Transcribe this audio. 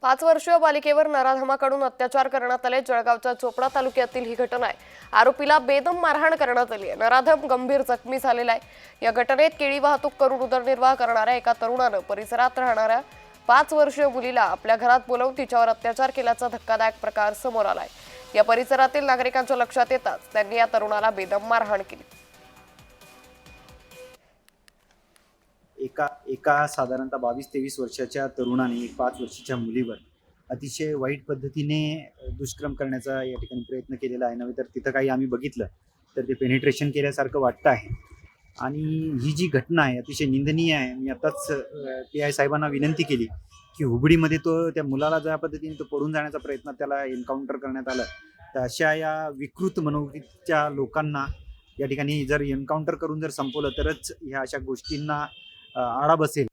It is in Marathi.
5 वर्षीय बालिकेवर नराधमाकडून अत्याचार करण्यात आले। जळगावच्या चोपडा तालुक्यातील ही घटना आहे। आरोपीला बेदम मारहाण करण्यात आली आहे। नराधम गंभीर जखमी झालेला आहे। या घटनेत केळी वाहतूक करून उदरनिर्वाह करणाऱ्या एका तरुणानं परिसरात राहणाऱ्या 5 वर्षीय मुलीला आपल्या घरात बोलावून तिच्यावर अत्याचार केल्याचा धक्कादायक प्रकार समोर आलाय। या परिसरातील नागरिकांच्या लक्षात येताच त्यांनी या तरुणाला बेदम मारहाण केली। एका साधारणतः 22-23 वर्षाच्या तरुणाने 5 वर्षाच्या मुलीवर अतिशय वाईट पद्धतीने दुष्कर्म करण्याचा या ठिकाणी प्रयत्न केलेला आहे। नव्हे तर तिथं काही आम्ही बघितलं तर ते पेनिट्रेशन केल्यासारखं वाटतं आहे। आणि ही जी घटना आहे अतिशय निंदनीय आहे। मी आताच PI साहेबांना विनंती केली की हुबळीमध्ये त्या मुलाला ज्या पद्धतीने तो पडून जाण्याचा प्रयत्न त्याला एन्काउंटर करण्यात आलं, तर अशा या विकृत मनोवृत्तीच्या लोकांना या ठिकाणी जर एन्काउंटर करून जर संपवलं तरच ह्या अशा गोष्टींना आळा बसेल।